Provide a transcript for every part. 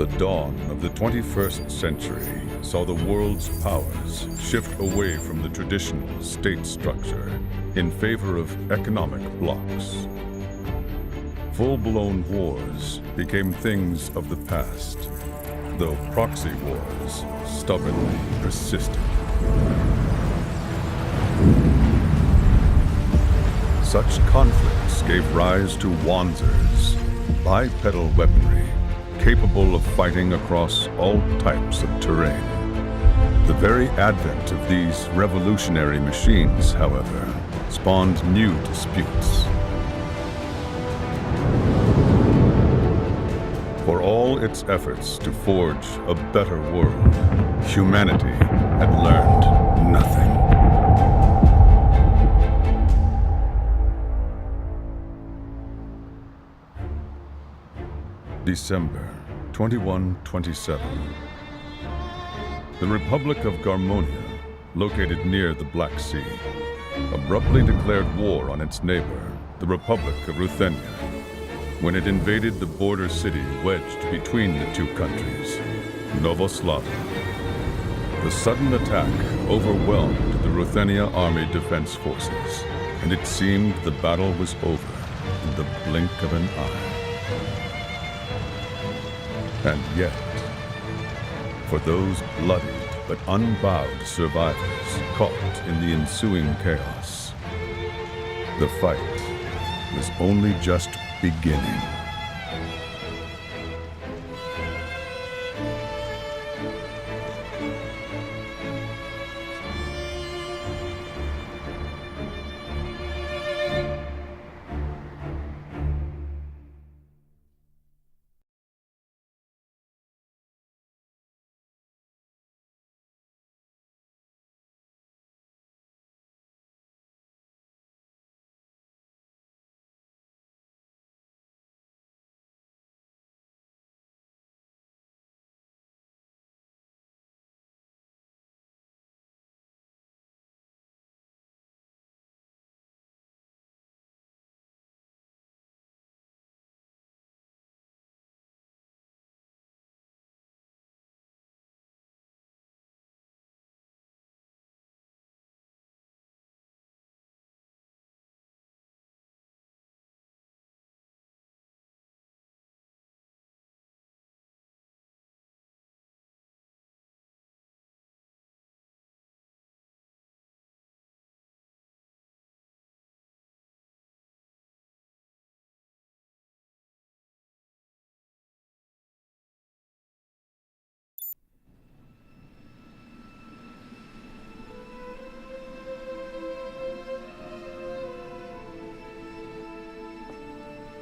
The dawn of the 21st century saw the world's powers shift away from the traditional state structure in favor of economic blocs. Full-blown wars became things of the past, though proxy wars stubbornly persisted. Such conflicts gave rise to Wanzers, bipedal weaponry capable of fighting across all types of terrain. The very advent of these revolutionary machines, however, spawned new disputes. For all its efforts to forge a better world, humanity had learned nothing. December 2127. The Republic of Garmonia, located near the Black Sea, abruptly declared war on its neighbor, the Republic of Ruthenia, when it invaded the border city wedged between the two countries, Slava. The sudden attack overwhelmed the Ruthenia Army Defense Forces, and it seemed the battle was over in the blink of an eye. And yet, for those bloodied but unbowed survivors caught in the ensuing chaos, the fight was only just beginning.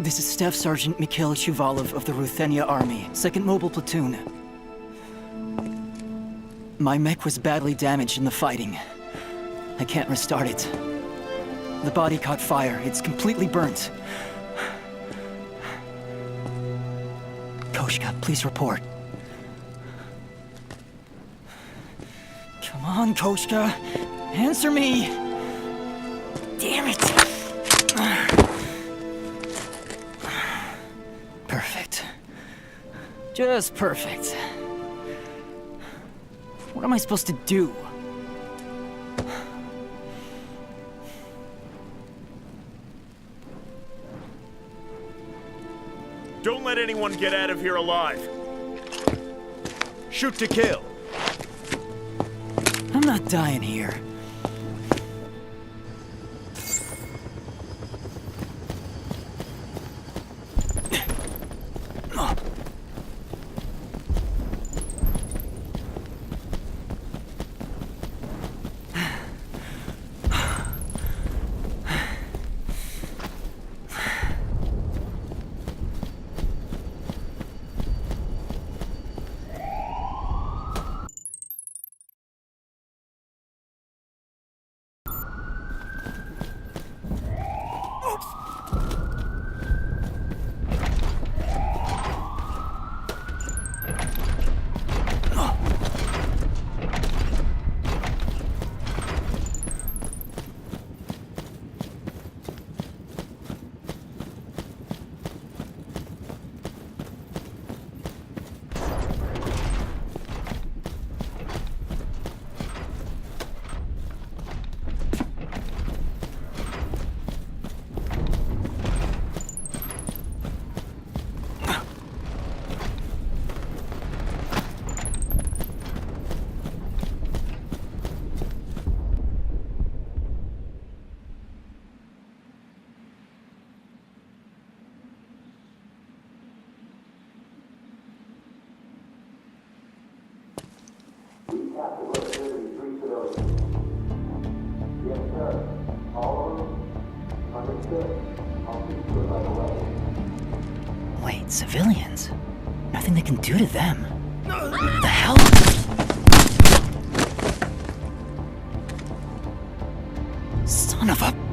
This is Staff Sergeant Mikhail Shuvalov of the Ruthenia Army, 2nd Mobile Platoon. My mech was badly damaged in the fighting. I can't restart it. The body caught fire. It's completely burnt. Koshka, please report. Come on, Koshka. Answer me! Damn it! Perfect. Just perfect. What am I supposed to do? Don't let anyone get out of here alive. Shoot to kill. I'm not dying here. Wait, civilians? Nothing they can do to them. What the hell? Son of a...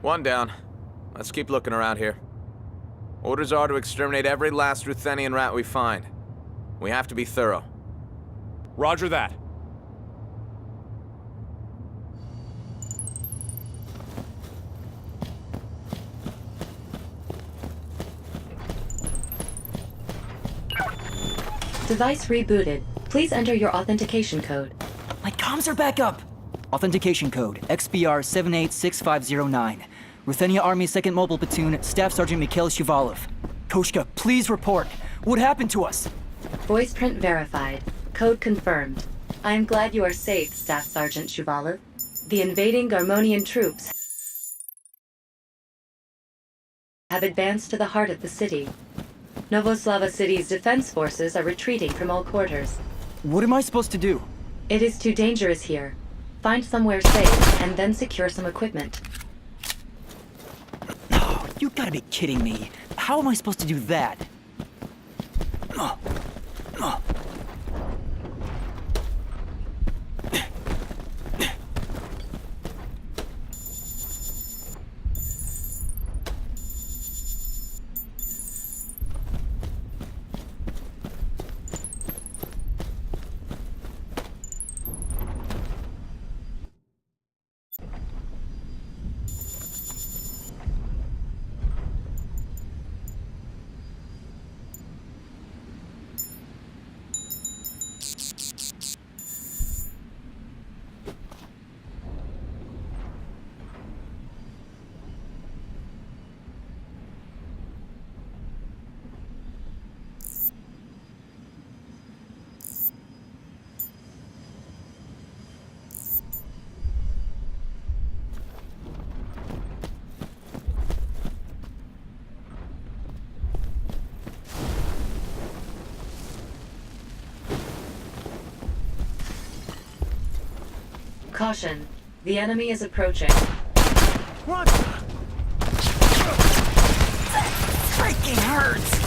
One down. Let's keep looking around here. Orders are to exterminate every last Ruthenian rat we find. We have to be thorough. Roger that. Device rebooted. Please enter your authentication code. My comms are back up! Authentication code, XBR 786509. Ruthenia Army 2nd Mobile Platoon, Staff Sergeant Mikhail Shuvalov. Koshka, please report. What happened to us? Voice print verified. Code confirmed. I am glad you are safe, Staff Sergeant Shuvalov. The invading Garmonian troops have advanced to the heart of the city. Novoslava City's defense forces are retreating from all quarters. What am I supposed to do? It is too dangerous here. Find somewhere safe, and then secure some equipment. Oh, you gotta be kidding me. How am I supposed to do that? Caution. The enemy is approaching. What? That freaking hurts!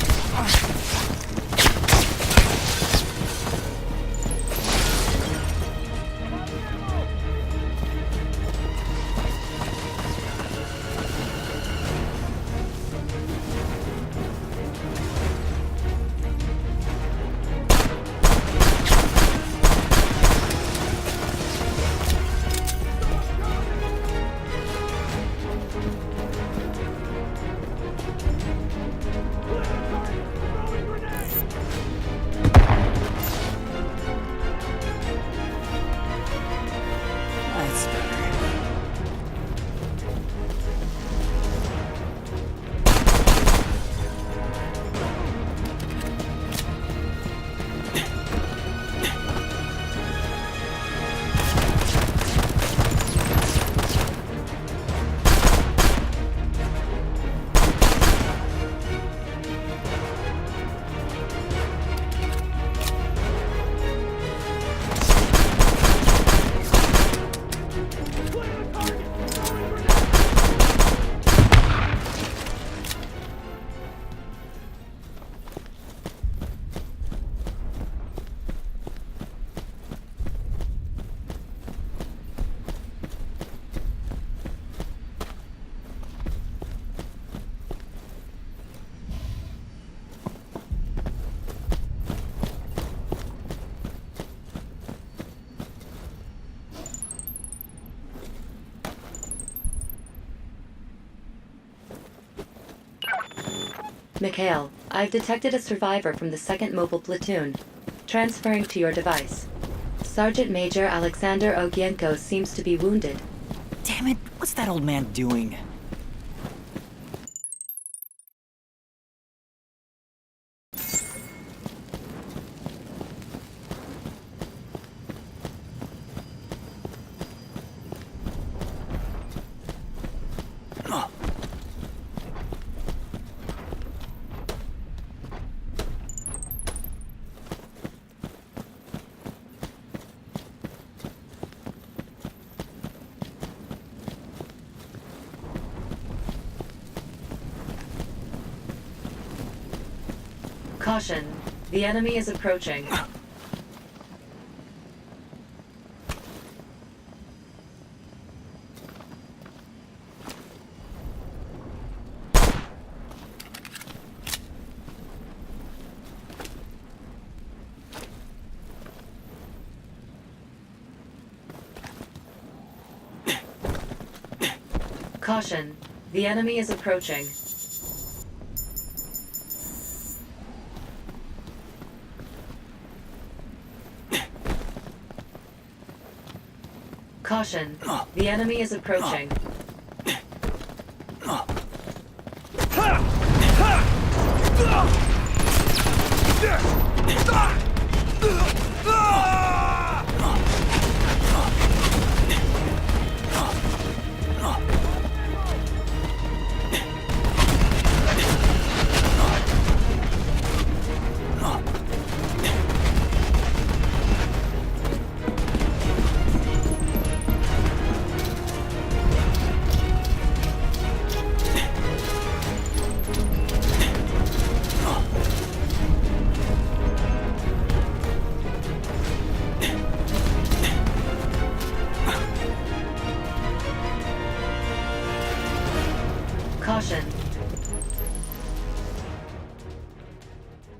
That's better. Mikhail, I've detected a survivor from the 2nd Mobile Platoon. Transferring to your device. Sergeant Major Alexander Ogienko seems to be wounded. Damn it, what's that old man doing? Caution. The enemy is approaching. Caution. The enemy is approaching. Caution. The enemy is approaching.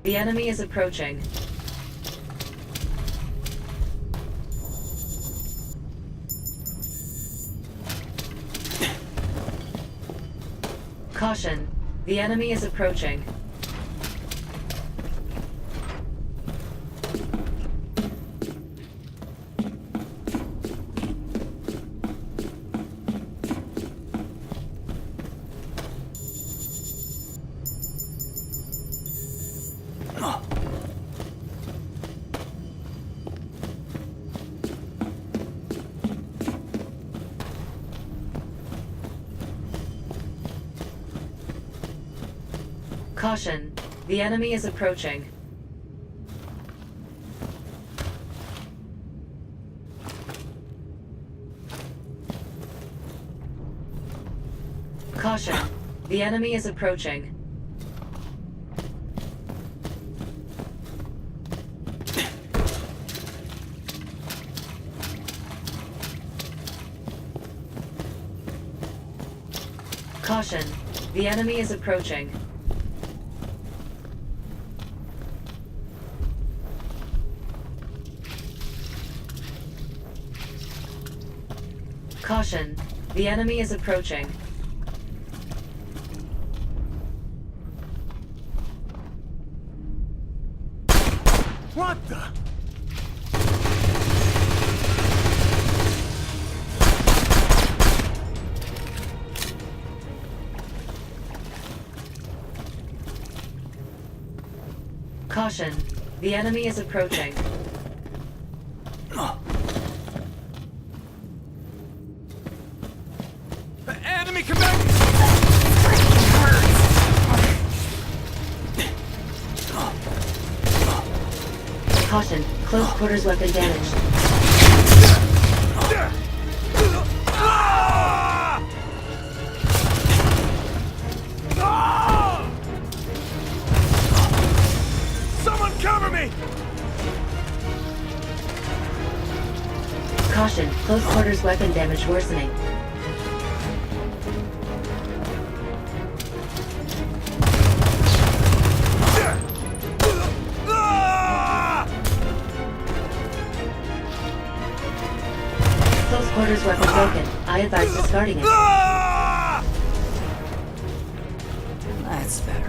The enemy is approaching. Caution. The enemy is approaching. Caution. The enemy is approaching. Caution. The enemy is approaching. Caution. The enemy is approaching. Caution. The enemy is approaching. What the? Caution. The enemy is approaching. Enemy coming! Caution. Close quarters weapon damaged. Someone cover me! Caution. Close quarters weapon damage worsening. Close quarters weapon broken. I advise discarding it. That's better.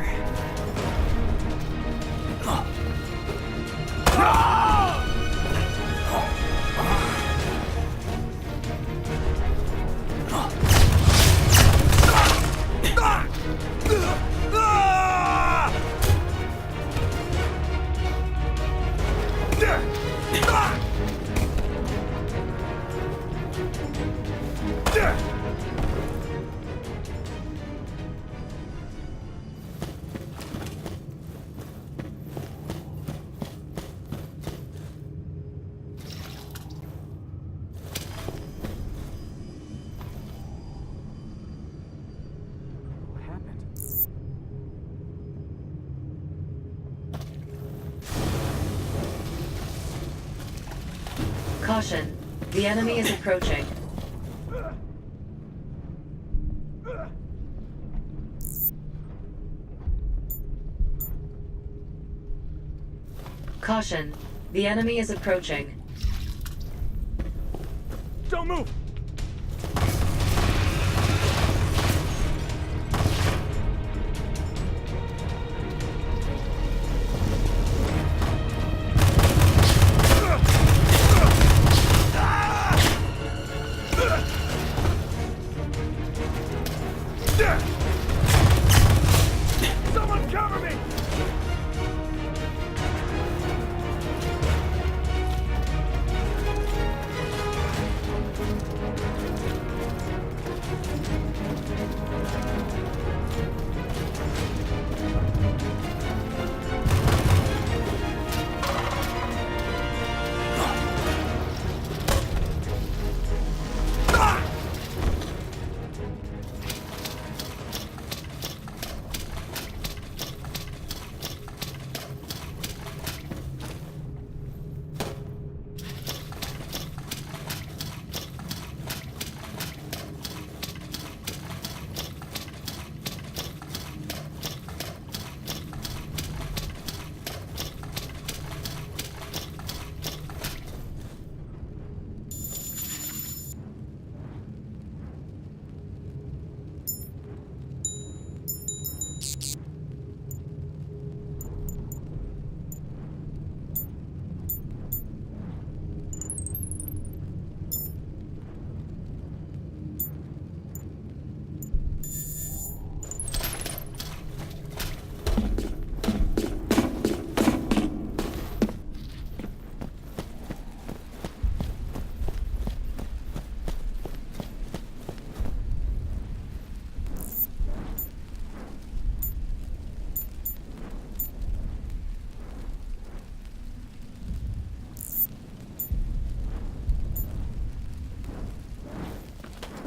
What happened? Caution. The enemy is approaching. Caution. The enemy is approaching. Don't move! Someone cover me!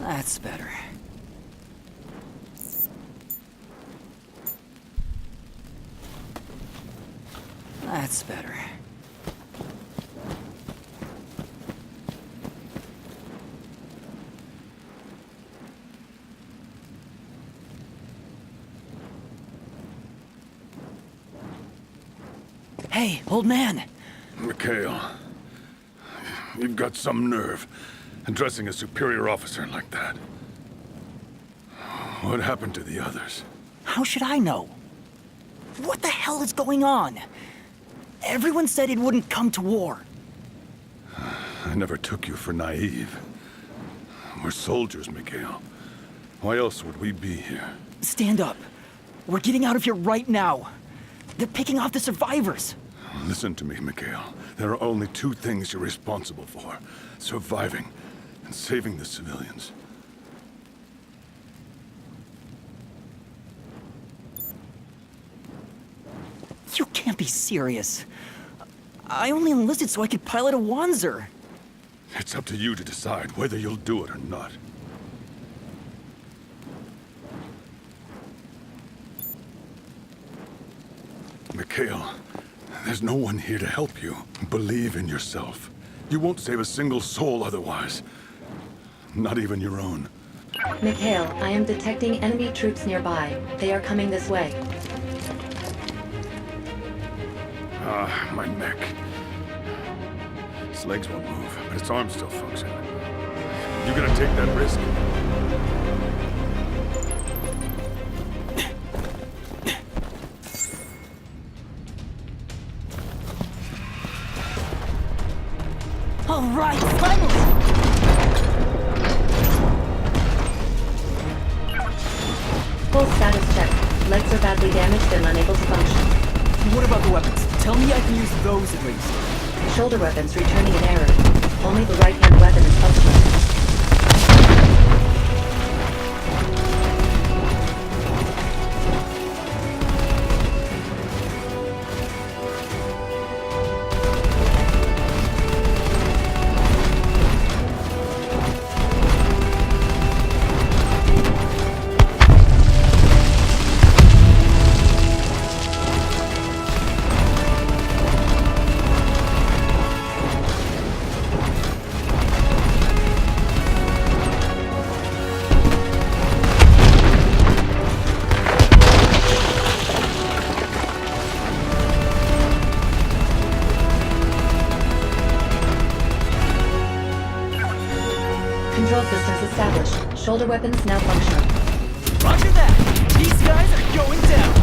That's better. That's better. Hey, old man! Mikhail, you've got some nerve addressing a superior officer like that. What happened to the others? How should I know? What the hell is going on? Everyone said it wouldn't come to war. I never took you for naive. We're soldiers, Mikhail. Why else would we be here? Stand up. We're getting out of here right now. They're picking off the survivors. Listen to me, Mikhail. There are only two things you're responsible for. Surviving and saving the civilians. You can't be serious. I only enlisted so I could pilot a Wanzer. It's up to you to decide whether you'll do it or not. Mikhail, there's no one here to help you. Believe in yourself. You won't save a single soul otherwise. Not even your own. Mikhail, I am detecting enemy troops nearby. They are coming this way. Ah, my neck. Its legs won't move, but its arms still function. You gonna take that risk? All right, finally! Full status check. Legs are badly damaged and unable to function. What about the weapons? Tell me I can use those at least. Shoulder weapons returning in error. Only the right-hand weapon is functional. Control systems established. Shoulder weapons now functional. Roger that! These guys are going down!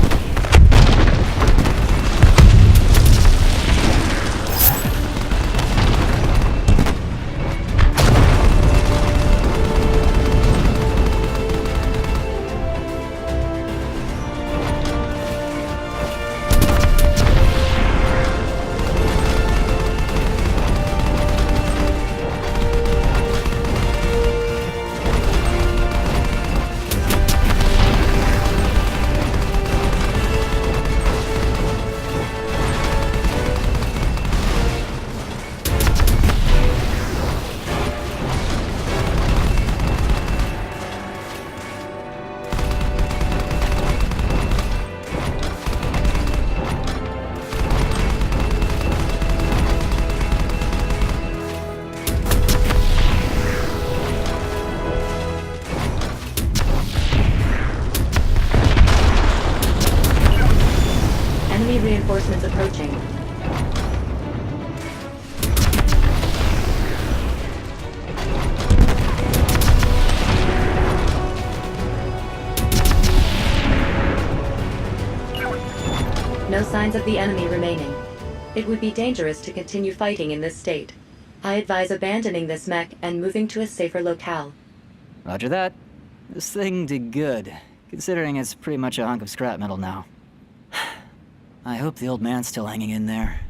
Enemy reinforcements approaching. No signs of the enemy remaining. It would be dangerous to continue fighting in this state. I advise abandoning this mech and moving to a safer locale. Roger that. This thing did good, considering it's pretty much a hunk of scrap metal now. I hope the old man's still hanging in there.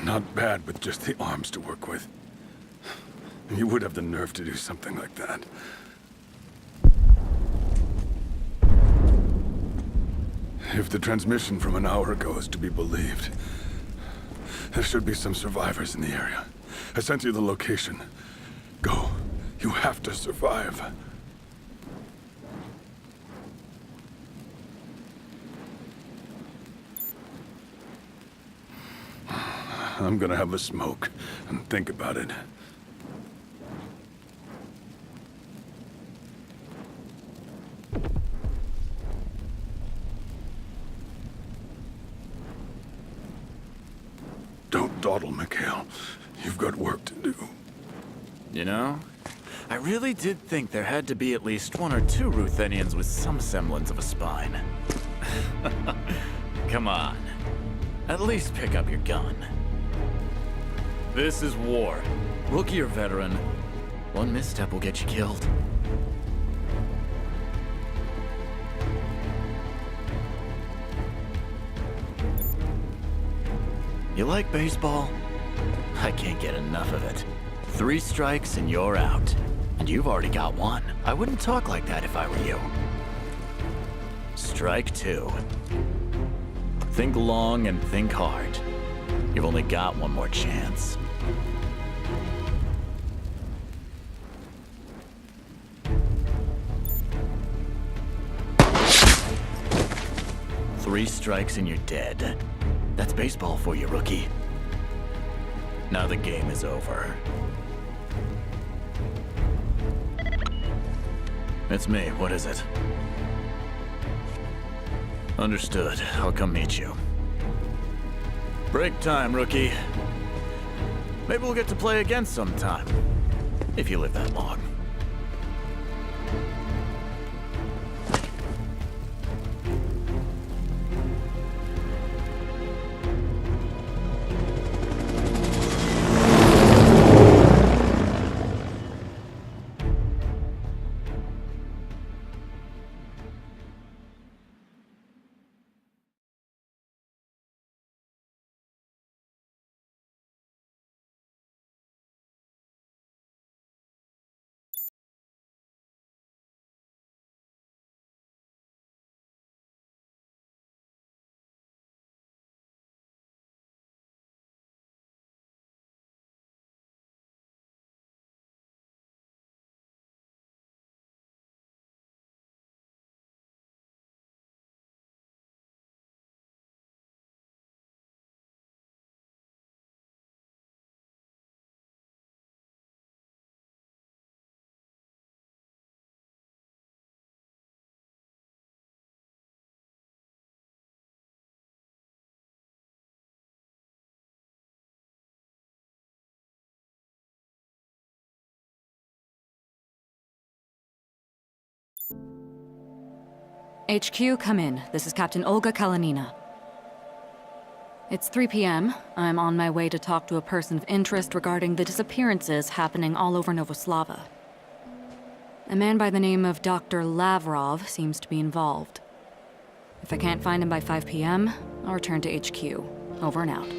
Not bad with just the arms to work with. You would have the nerve to do something like that. If the transmission from an hour ago is to be believed, there should be some survivors in the area. I sent you the location. Go. You have to survive. I'm gonna have a smoke and think about it. Don't dawdle, Mikhail. You've got work to do. You know, I really did think there had to be at least one or two Ruthenians with some semblance of a spine. Come on. At least pick up your gun. This is war. Rookie or veteran, one misstep will get you killed. You like baseball? I can't get enough of it. 3 strikes and you're out. And you've already got 1. I wouldn't talk like that if I were you. Strike 2. Think long and think hard. You've only got 1 more chance. Three strikes and you're dead. That's baseball for you, rookie. Now the game is over. It's me. What is it? Understood. I'll come meet you. Break time, rookie. Maybe we'll get to play again sometime. If you live that long. HQ, come in. This is Captain Olga Kalanina. It's 3 p.m. I'm on my way to talk to a person of interest regarding the disappearances happening all over Novoslava. A man by the name of Dr. Lavrov seems to be involved. If I can't find him by 5 p.m., I'll return to HQ. Over and out.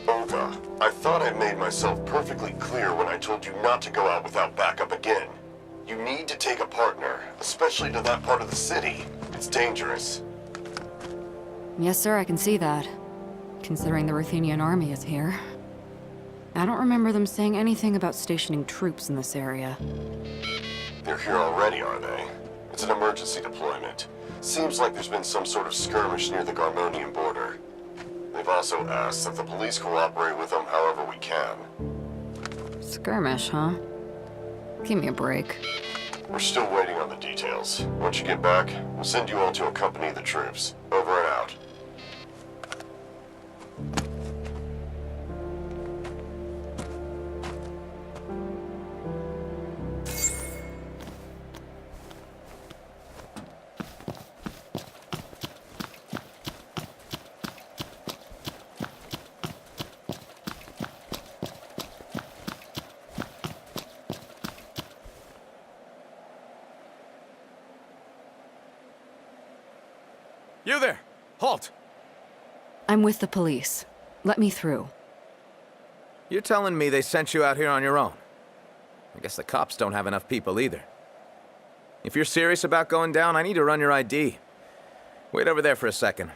Olga, I thought I made myself perfectly clear when I told you not to go out without backup again. You need to take a partner, especially to that part of the city. It's dangerous. Yes, sir, I can see that. Considering the Ruthenian army is here. I don't remember them saying anything about stationing troops in this area. They're here already, are they? It's an emergency deployment. Seems like there's been some sort of skirmish near the Garmonian border. They've also asked that the police cooperate with them however we can. Skirmish, huh? Give me a break. We're still waiting on the details. Once you get back, we'll send you all to accompany the troops. Over and out. You there! Halt! I'm with the police. Let me through. You're telling me they sent you out here on your own? I guess the cops don't have enough people either. If you're serious about going down, I need to run your ID. Wait over there for a second.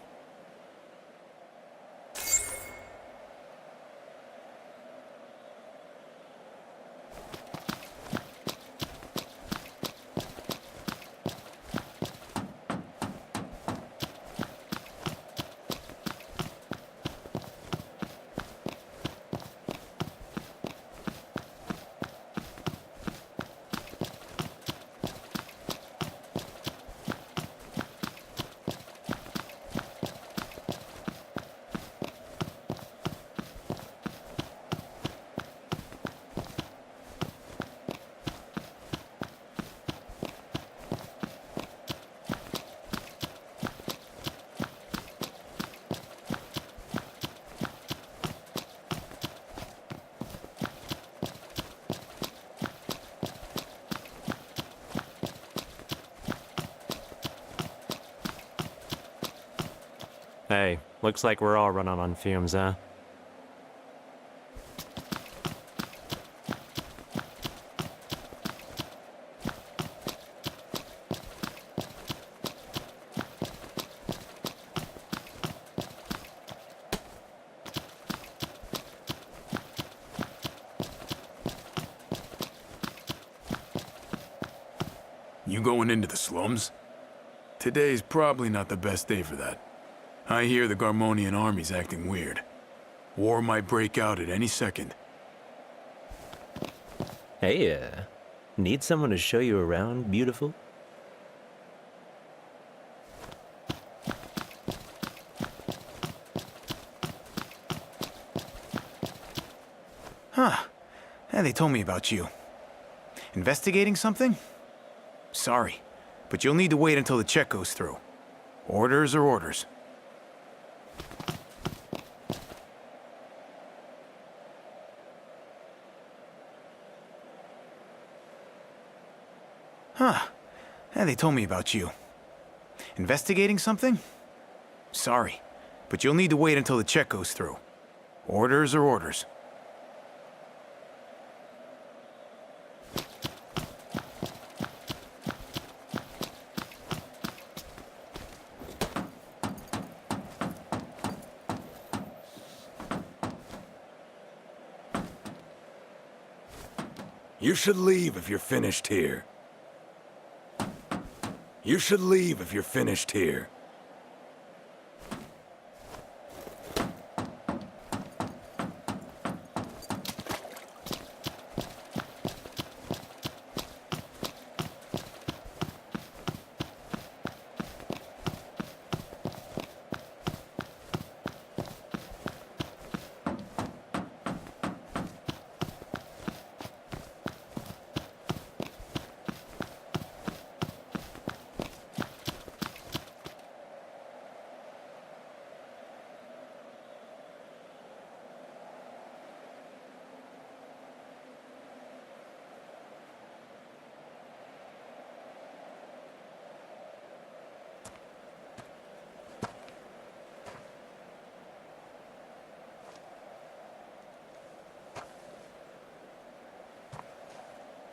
Hey, looks like we're all running on fumes, huh? You going into the slums? Today's probably not the best day for that. I hear the Garmonian army's acting weird. War might break out at any second. Hey, need someone to show you around, beautiful? Huh. Yeah, they told me about you. Investigating something? Sorry, but you'll need to wait until the check goes through. Orders are orders. Huh. Yeah, they told me about you. Investigating something? Sorry, but you'll need to wait until the check goes through. Orders are orders. You should leave if you're finished here. You should leave if you're finished here.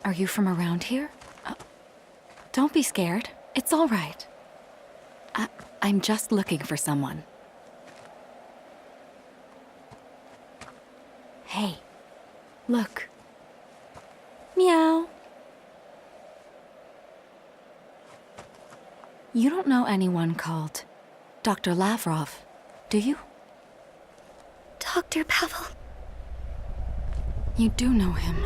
Are you from around here? Don't be scared. It's all right. I'm just looking for someone. Hey, look. Meow. You don't know anyone called Dr. Lavrov, do you? Dr. Pavel. You do know him.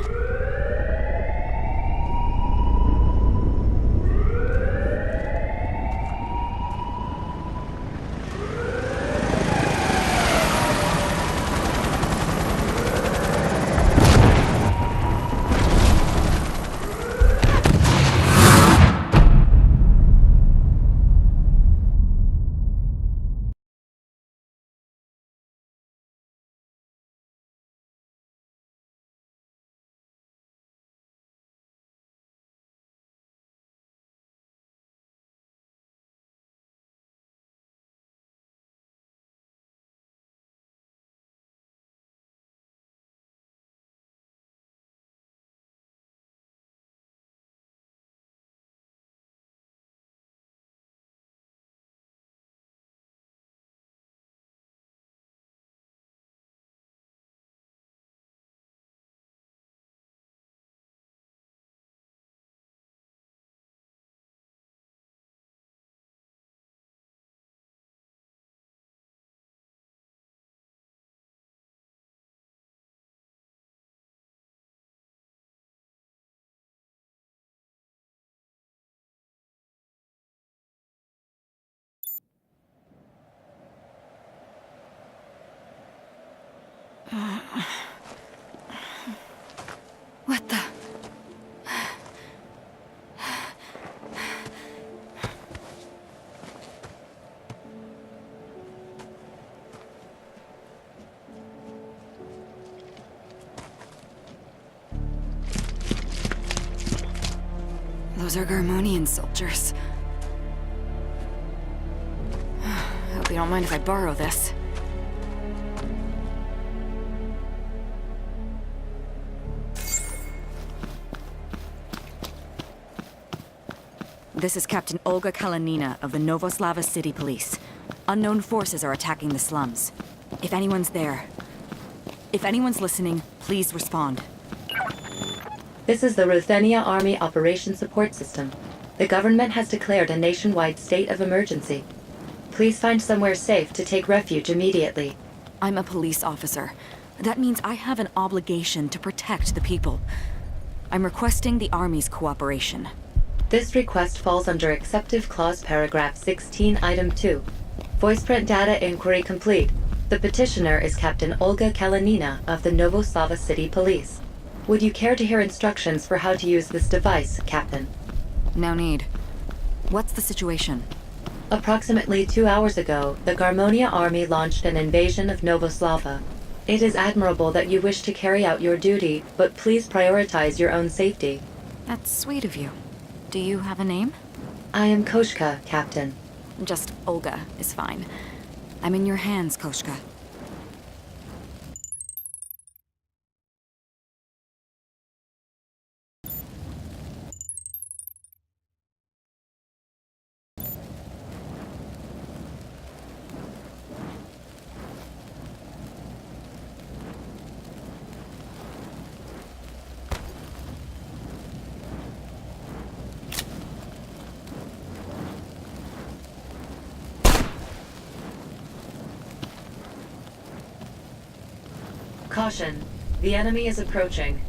Those are Garmonian soldiers. Hope you don't mind if I borrow this. This is Captain Olga Kalanina of the Novoslava City Police. Unknown forces are attacking the slums. If anyone's there, if anyone's listening, please respond. This is the Ruthenia Army Operation Support System. The government has declared a nationwide state of emergency. Please find somewhere safe to take refuge immediately. I'm a police officer. That means I have an obligation to protect the people. I'm requesting the Army's cooperation. This request falls under Acceptive Clause Paragraph 16, Item 2. Voice print data inquiry complete. The petitioner is Captain Olga Kalanina of the Novoslava City Police. Would you care to hear instructions for how to use this device, Captain? No need. What's the situation? Approximately 2 hours ago, the Garmonia Army launched an invasion of Novoslava. It is admirable that you wish to carry out your duty, but please prioritize your own safety. That's sweet of you. Do you have a name? I am Koshka, Captain. Just Olga is fine. I'm in your hands, Koshka. Caution. The enemy is approaching.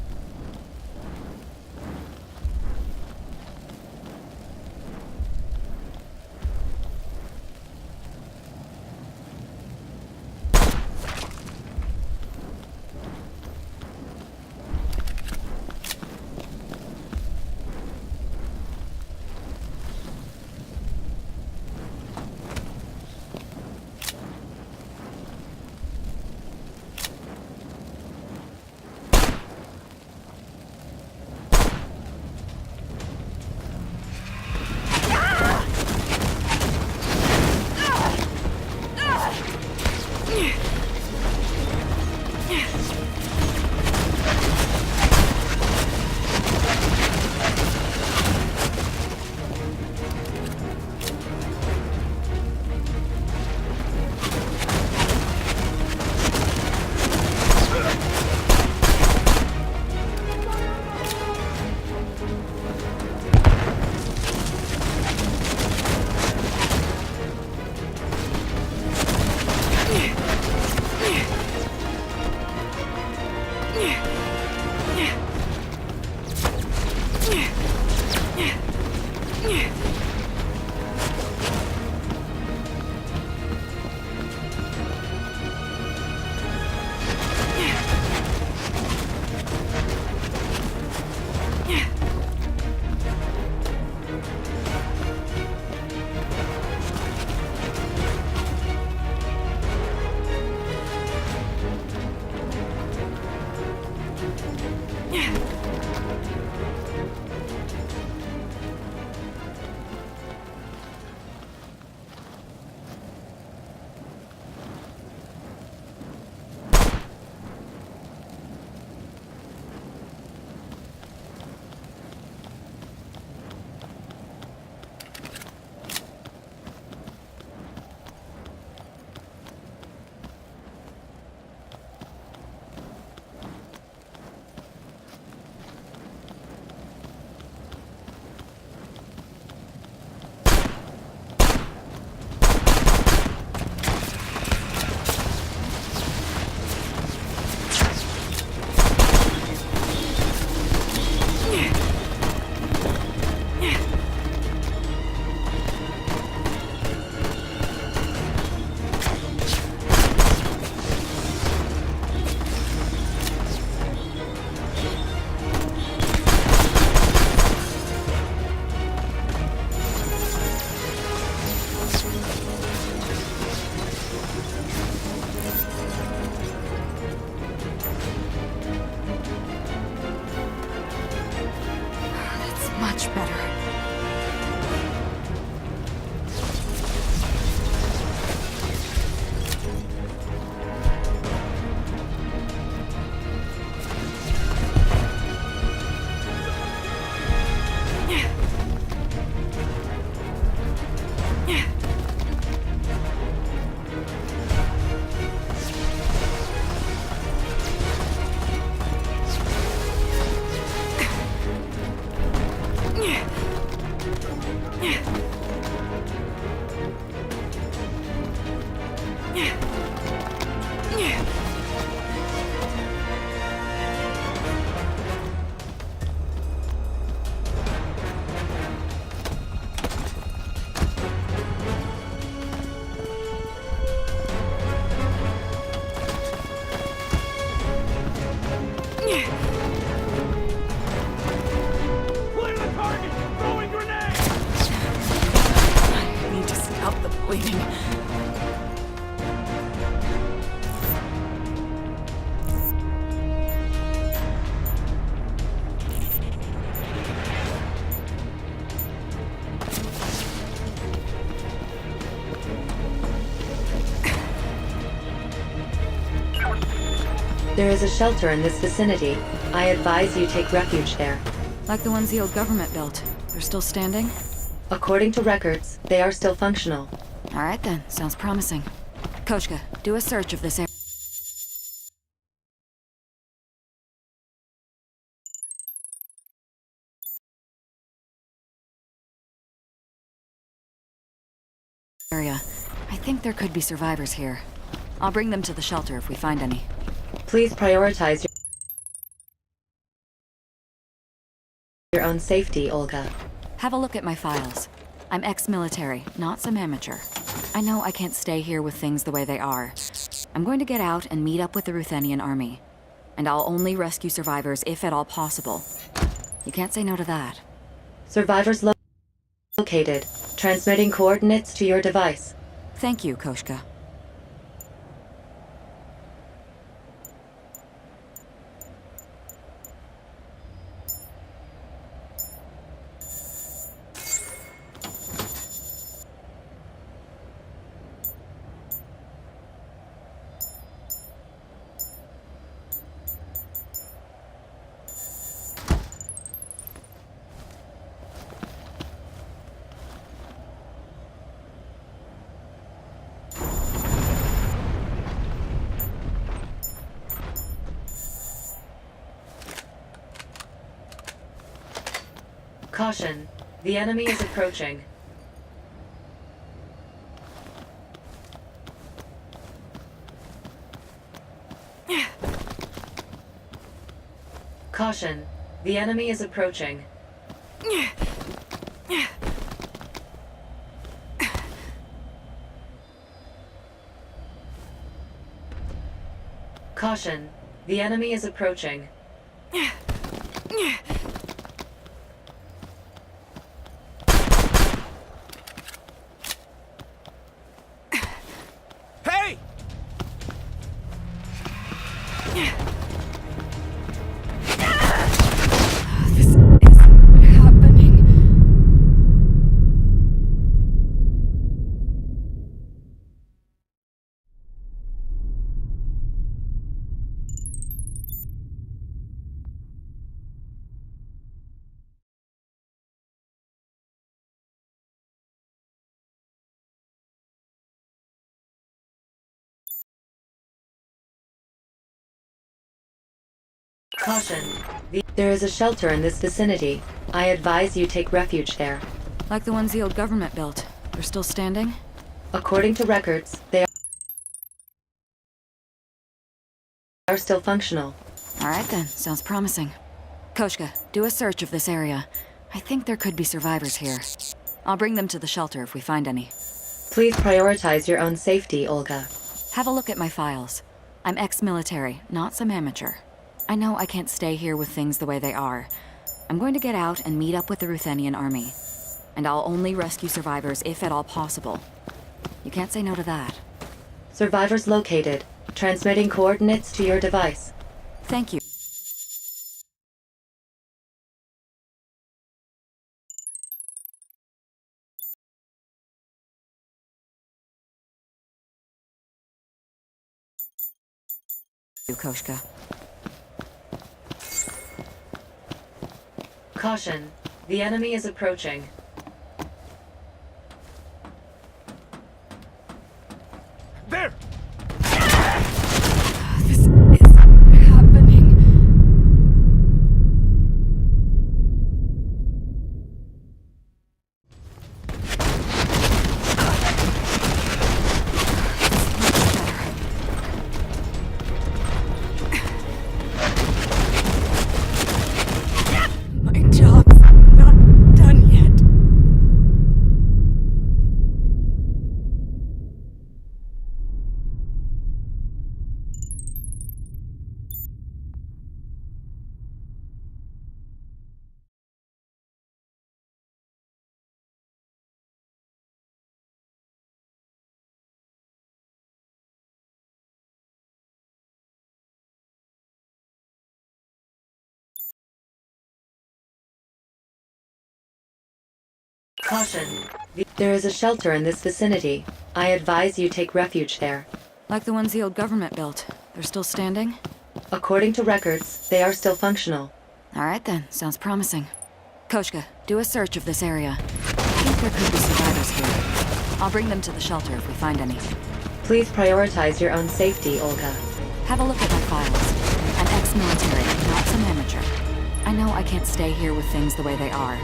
Clear the target! Throwing grenade! I need to stop the bleeding. There is a shelter in this vicinity. I advise you take refuge there. Like the ones the old government built. They're still standing? According to records, they are still functional. Alright then, sounds promising. Koshka, do a search of this area. I think there could be survivors here. I'll bring them to the shelter if we find any. Please prioritize your own safety, Olga. Have a look at my files. I'm ex-military, not some amateur. I know I can't stay here with things the way they are. I'm going to get out and meet up with the Ruthenian army. And I'll only rescue survivors if at all possible. You can't say no to that. Survivors located. Transmitting coordinates to your device. Thank you, Koshka. Caution. The enemy is approaching. Caution. The enemy is approaching. Caution. The enemy is approaching. Hey! This is happening. Caution. There is a shelter in this vicinity. I advise you take refuge there. Like the ones the old government built. They're still standing? According to records, they are still functional. Alright then, sounds promising. Koshka, do a search of this area. I think there could be survivors here. I'll bring them to the shelter if we find any. Please prioritize your own safety, Olga. Have a look at my files. I'm ex-military, not some amateur. I know I can't stay here with things the way they are. I'm going to get out and meet up with the Ruthenian army. And I'll only rescue survivors if at all possible. You can't say no to that. Survivors located. Transmitting coordinates to your device. Thank you. Koshka. Caution. The enemy is approaching. There! This is happening. My job's not done yet. Caution. There is a shelter in this vicinity. I advise you take refuge there. Like the ones the old government built. They're still standing? According to records, they are still functional. All right then, sounds promising. Koshka, do a search of this area. I think there could be survivors here. I'll bring them to the shelter if we find any. Please prioritize your own safety, Olga. Have a look at my files. An ex-military, not some amateur. I know I can't stay here with things the way they are.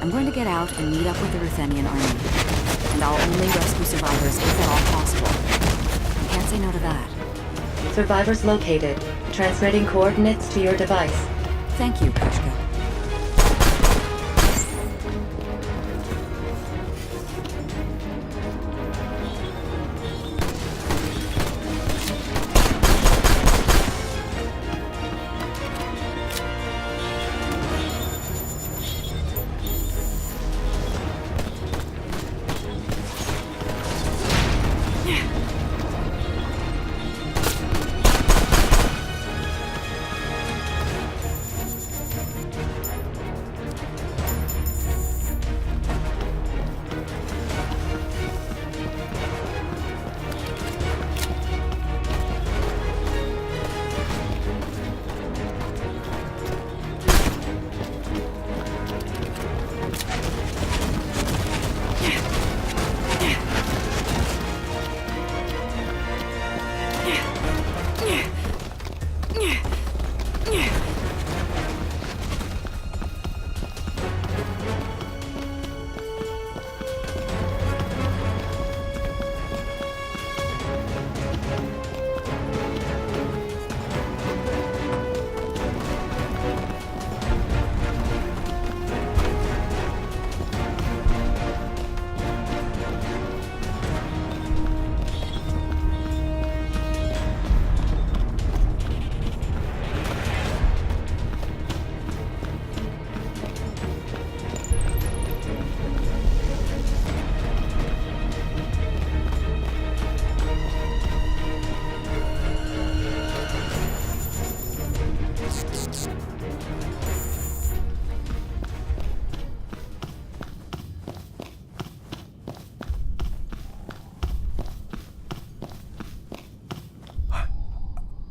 I'm going to get out and meet up with the Ruthenian army. And I'll only rescue survivors if at all possible. I can't say no to that. Survivors located. Transmitting coordinates to your device. Thank you, Koshka.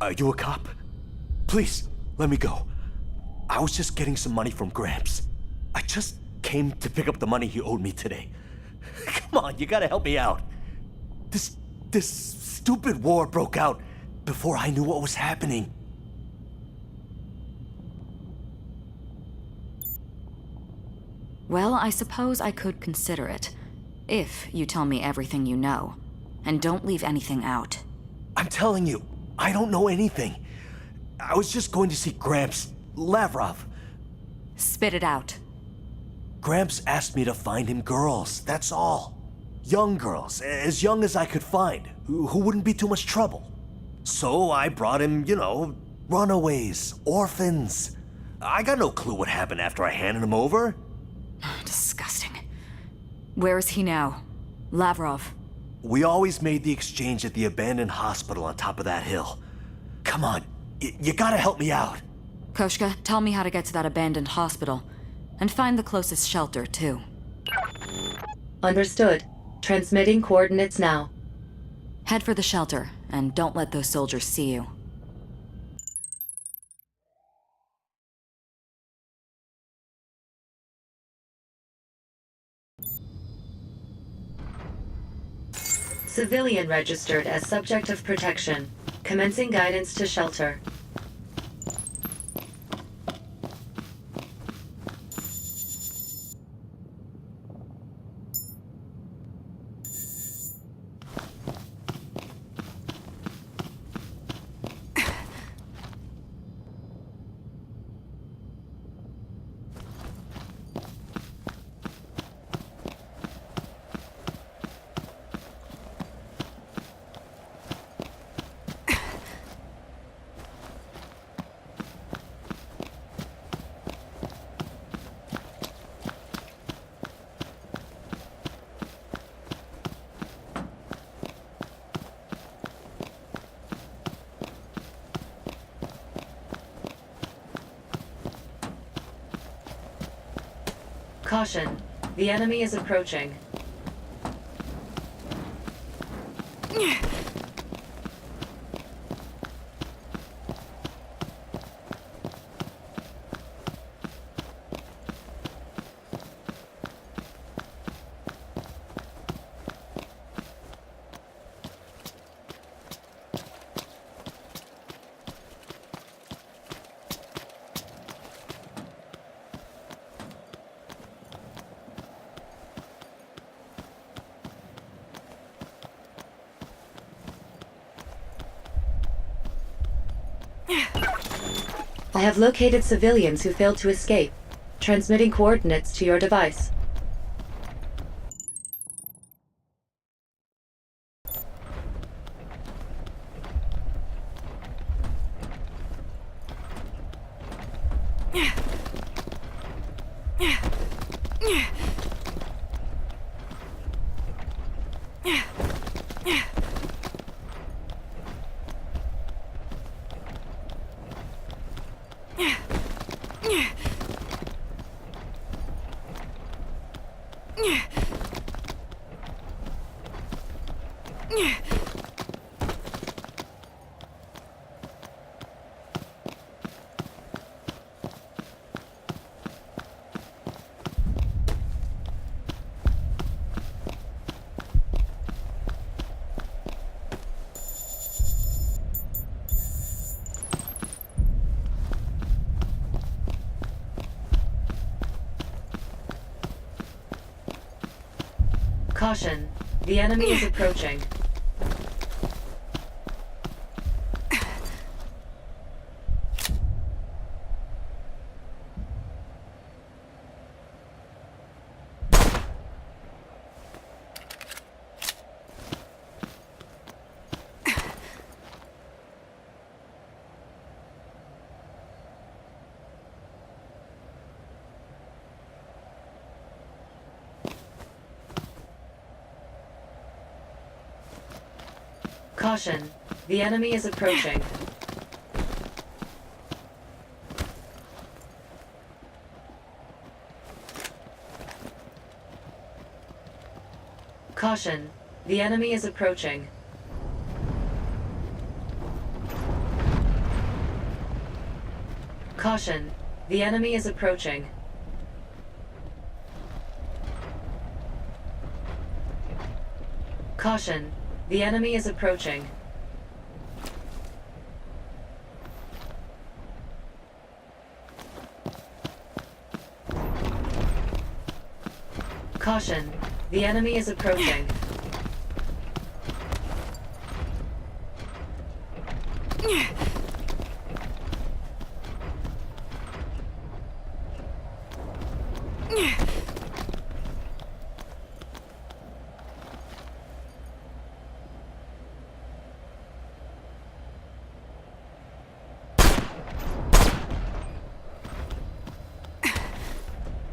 Are you a cop? Please, let me go. I was just getting some money from Gramps. I just came to pick up the money he owed me today. Come on, you gotta help me out. This stupid war broke out before I knew what was happening. Well, I suppose I could consider it. If you tell me everything you know. And don't leave anything out. I'm telling you, I don't know anything. I was just going to see Gramps, Lavrov. Spit it out. Gramps asked me to find him girls, that's all. Young girls, as young as I could find, who wouldn't be too much trouble. So I brought him, runaways, orphans. I got no clue what happened after I handed him over. Disgusting. Where is he now? Lavrov. We always made the exchange at the abandoned hospital on top of that hill. Come on, you gotta help me out. Koshka, tell me how to get to that abandoned hospital. And find the closest shelter, too. Understood. Transmitting coordinates now. Head for the shelter, and don't let those soldiers see you. Civilian registered as subject of protection. Commencing guidance to shelter. Caution. The enemy is approaching. I have located civilians who failed to escape. Transmitting coordinates to your device. Caution. The enemy is approaching. Caution. The enemy is approaching. Caution. The enemy is approaching. Caution. The enemy is approaching. Caution. The enemy is approaching. Caution. The enemy is approaching.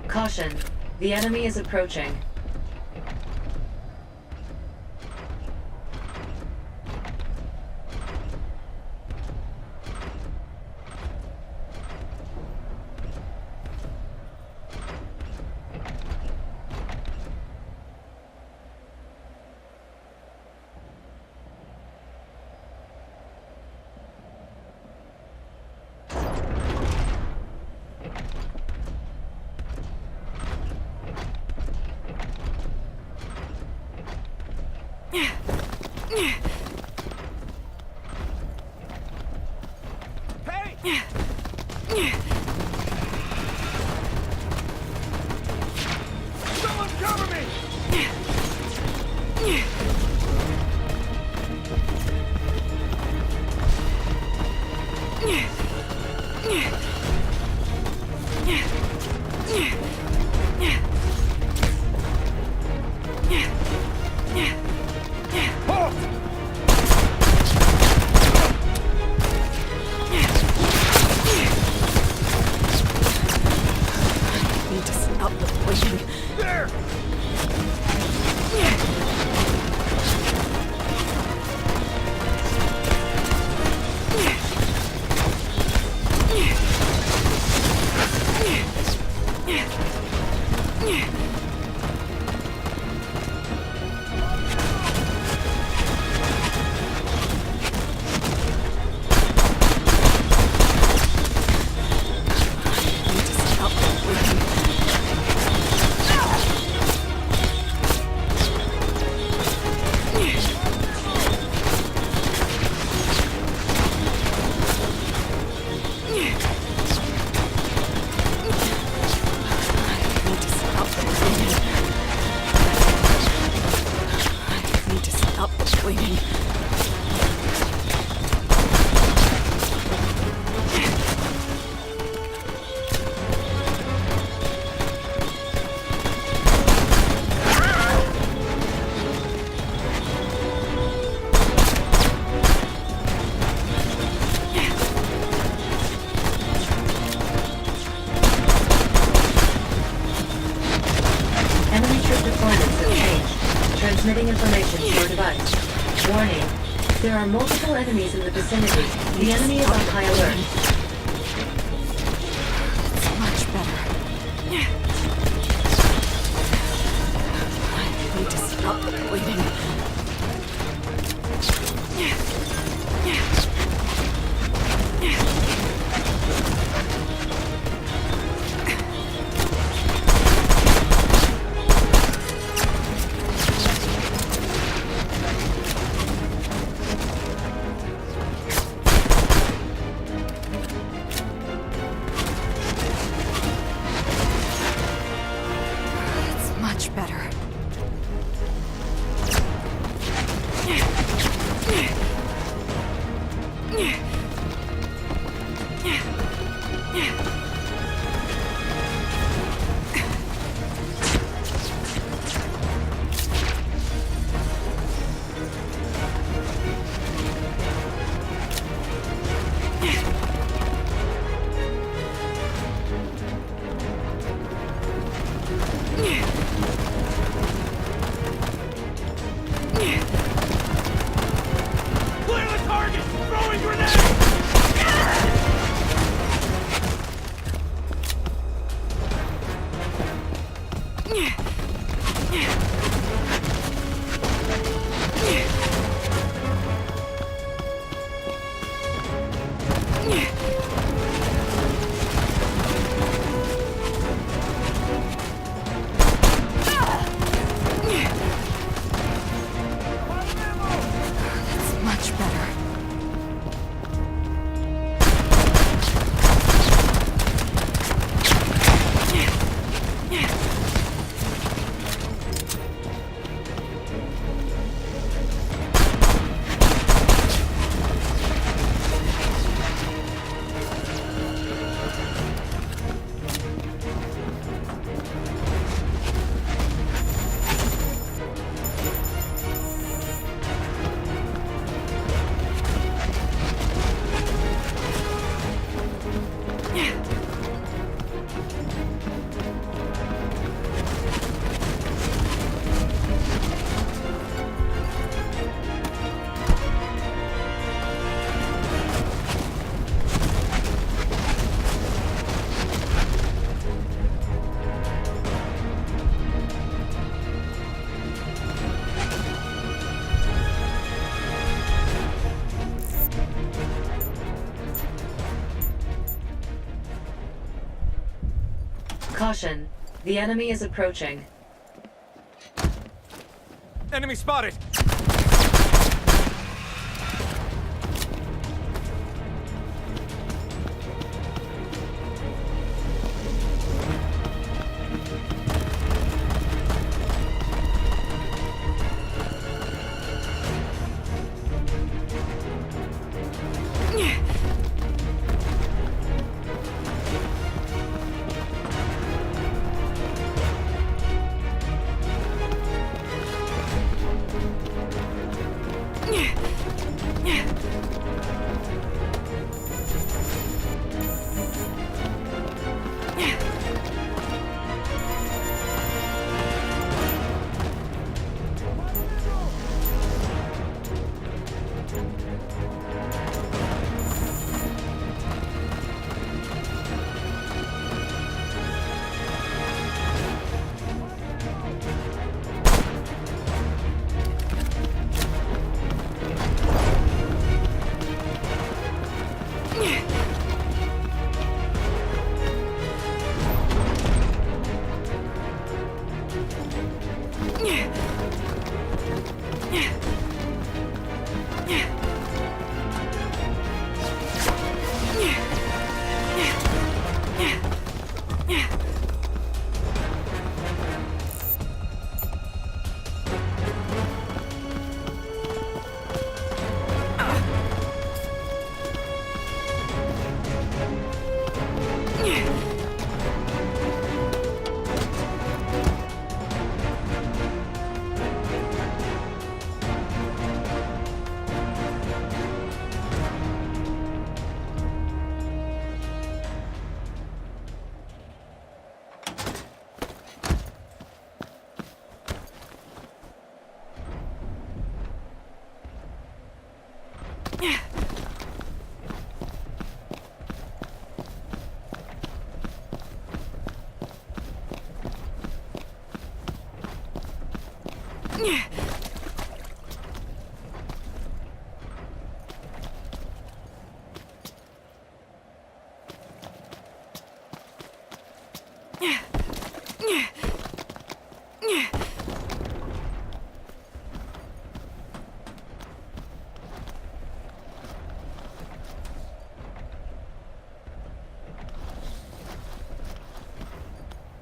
Caution. The enemy is approaching. Someone cover me! Need to stop the bleeding. There! Transmitting information to your device. Warning. There are multiple enemies in the vicinity. The enemy is on high alert. It's much better. I need to stop the bleeding. Caution. The enemy is approaching. Enemy spotted!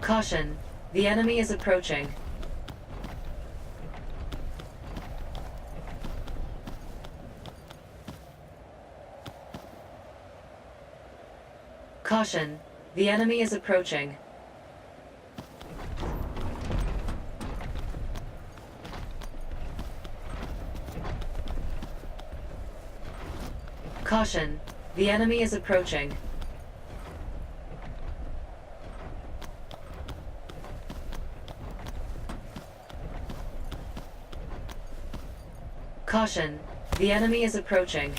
Caution, the enemy is approaching. Caution, the enemy is approaching. Caution, the enemy is approaching. Caution, the enemy is approaching.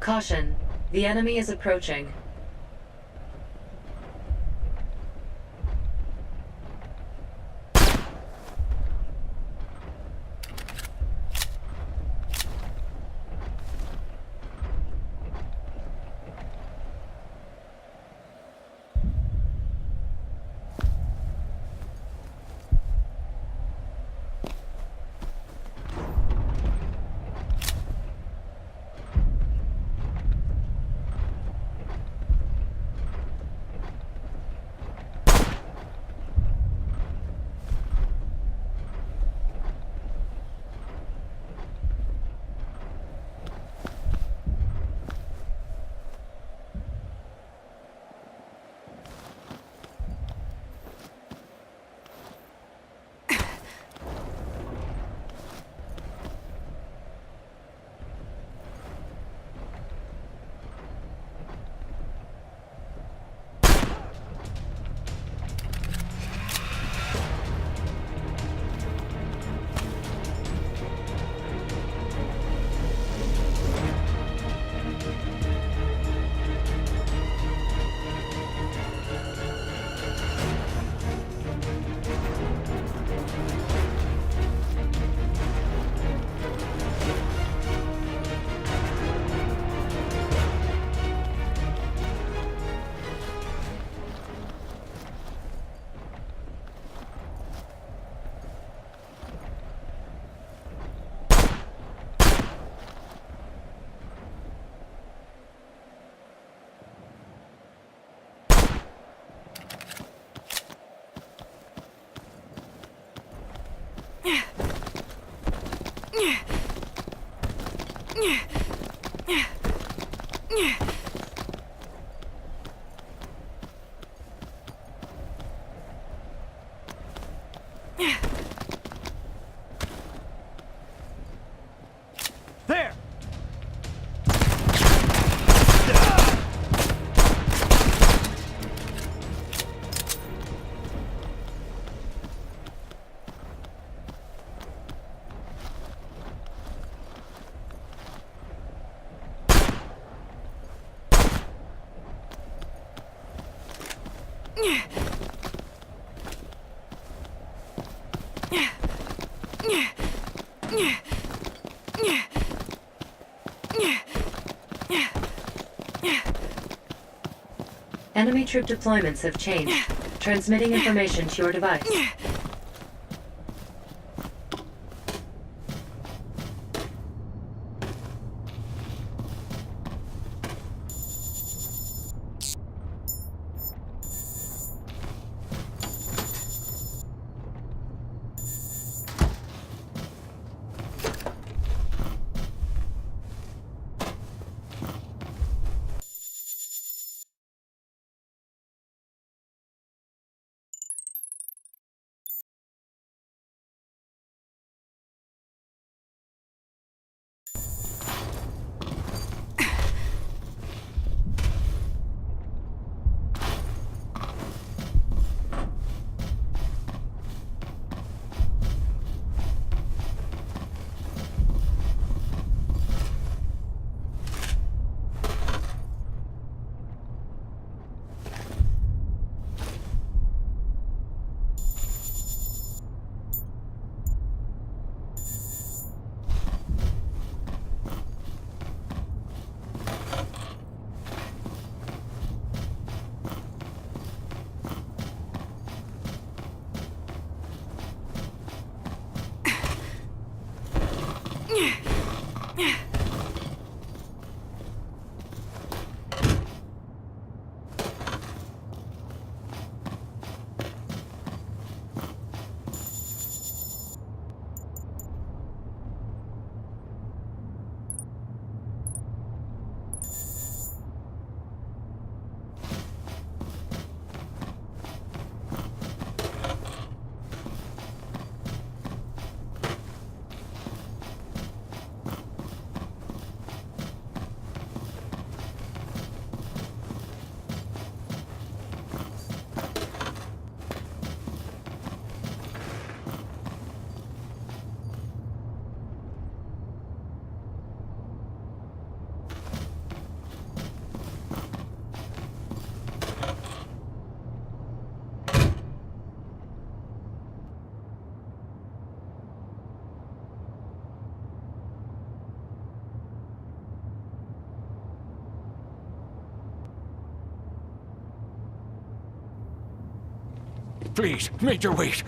Caution, the enemy is approaching. There! Enemy troop deployments have changed. Transmitting information to your device. Yeah. Please, Major, wait.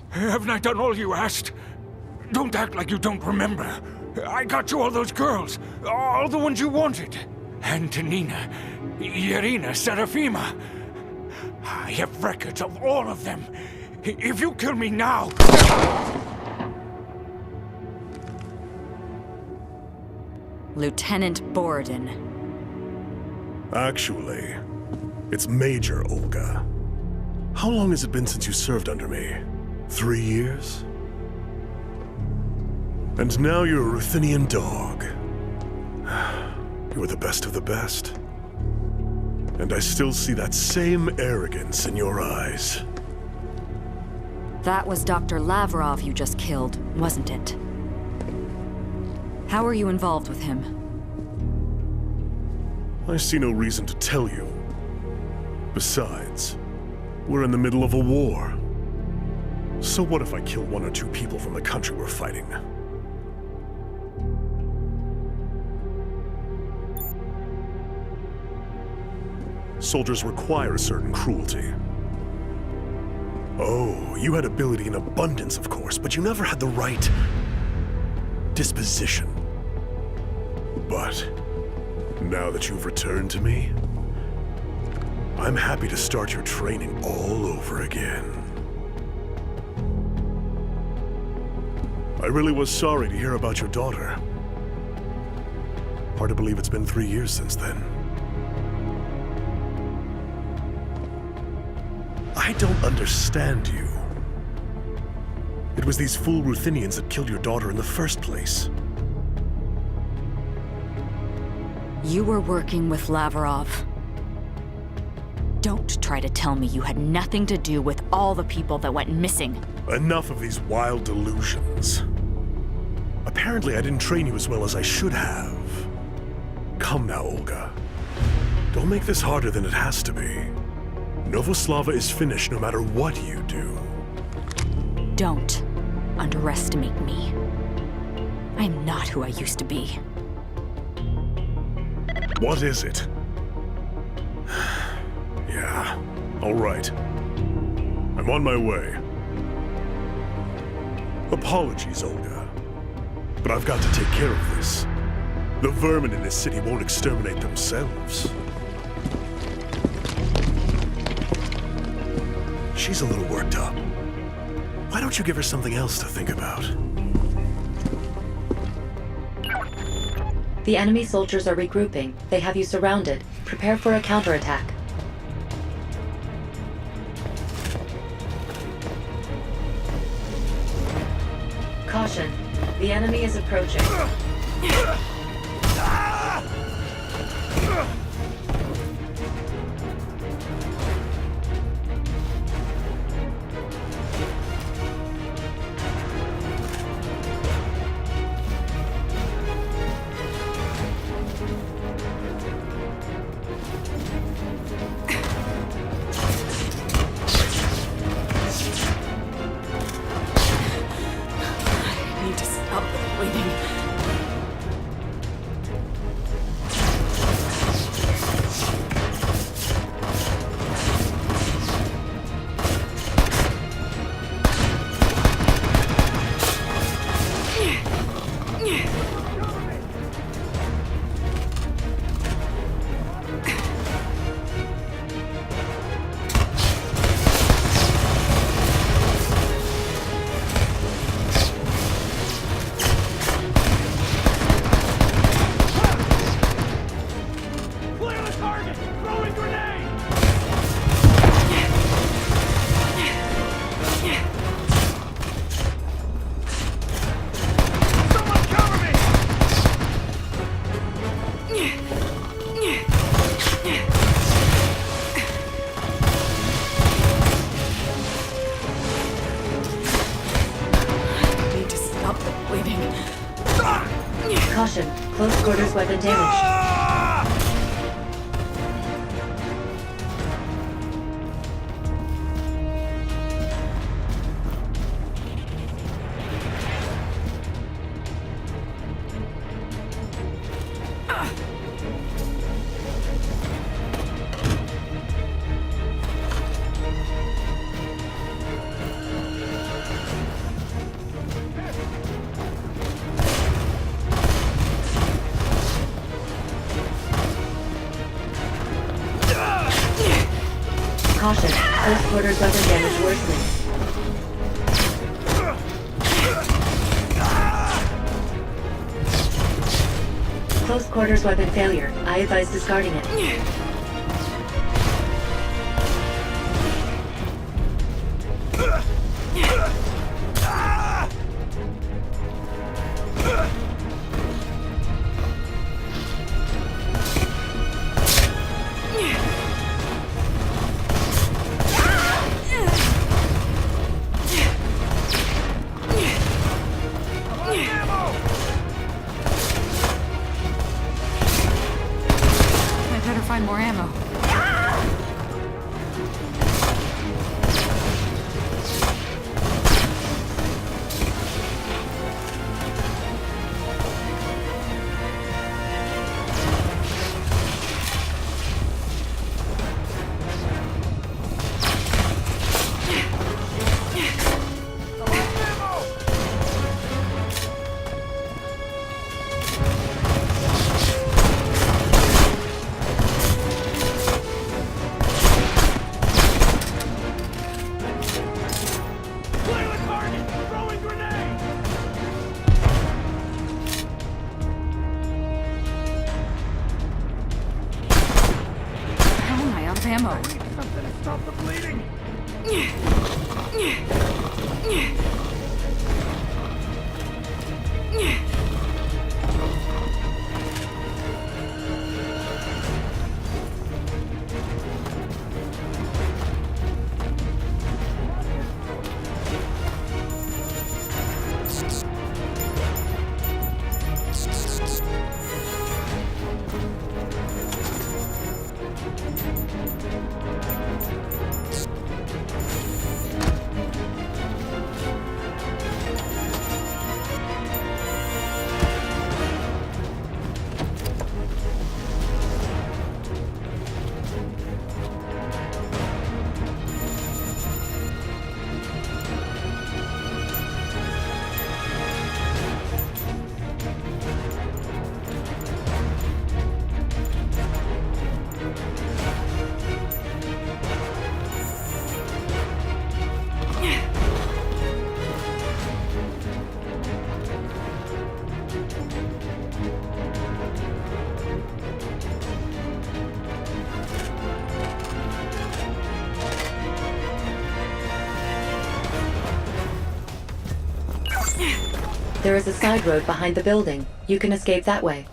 Haven't I done all you asked? Don't act like you don't remember. I got you all those girls. All the ones you wanted. Antonina, Irina, Serafima. I have records of all of them. If you kill me now... Lieutenant Borden. Actually, it's Major Olga. How long has it been since you served under me? 3 years? And now you're a Ruthenian dog. You were the best of the best. And I still see that same arrogance in your eyes. That was Dr. Lavrov you just killed, wasn't it? How are you involved with him? I see no reason to tell you. Besides, we're in the middle of a war. So what if I kill 1 or 2 people from the country we're fighting? Soldiers require a certain cruelty. Oh, you had ability in abundance, of course, but you never had the right disposition. But now that you've returned to me, I'm happy to start your training all over again. I really was sorry to hear about your daughter. Hard to believe it's been 3 years since then. I don't understand you. It was these fool Ruthenians that killed your daughter in the first place. You were working with Lavrov. Don't try to tell me you had nothing to do with all the people that went missing. Enough of these wild delusions. Apparently, I didn't train you as well as I should have. Come now, Olga. Don't make this harder than it has to be. Slava is finished no matter what you do. Don't underestimate me. I am not who I used to be. What is it? Yeah, all right. I'm on my way. Apologies, Olga. But I've got to take care of this. The vermin in this city won't exterminate themselves. She's a little worked up. Why don't you give her something else to think about? The enemy soldiers are regrouping. They have you surrounded. Prepare for a counterattack. Caution. The enemy is approaching. Caution, close quarters weapon damage. Caution, close quarters weapon damage worsening. Close quarters weapon failure. I advise discarding it. Find more ammo. Ammo. Something to stop the bleeding! There is a side road behind the building. You can escape that way.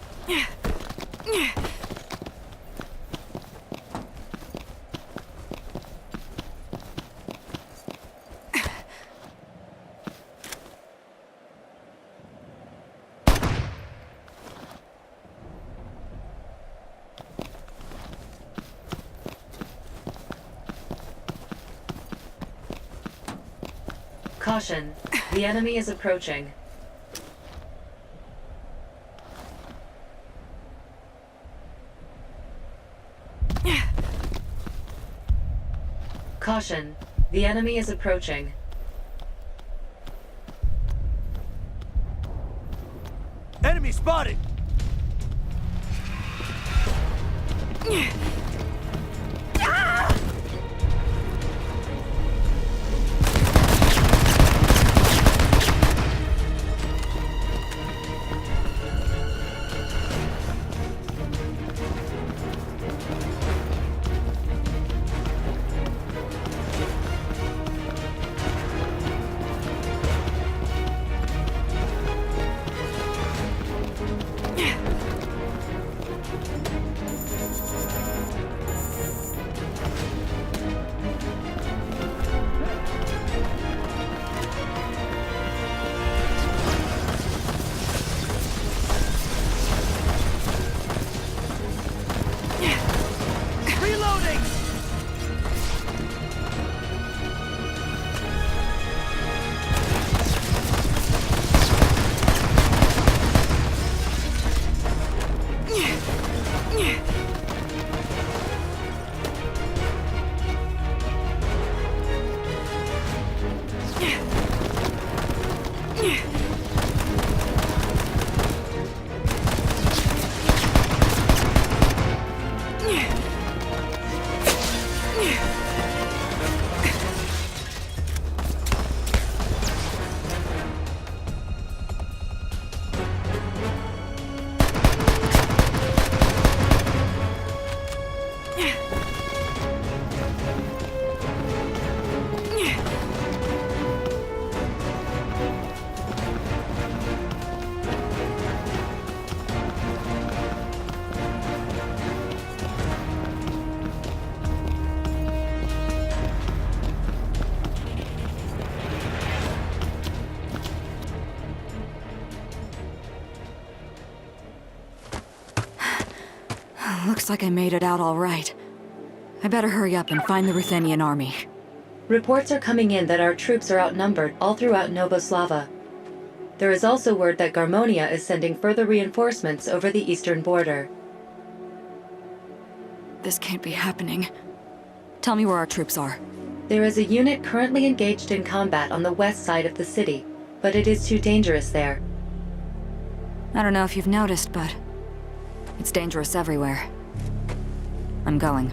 Caution. The enemy is approaching. Caution. The enemy is approaching. Enemy spotted! Looks like I made it out all right. I better hurry up and find the Ruthenian army. Reports are coming in that our troops are outnumbered all throughout Novoslava. There is also word that Garmonia is sending further reinforcements over the eastern border. This can't be happening. Tell me where our troops are. There is a unit currently engaged in combat on the west side of the city, but it is too dangerous there. I don't know if you've noticed, but it's dangerous everywhere. I'm going.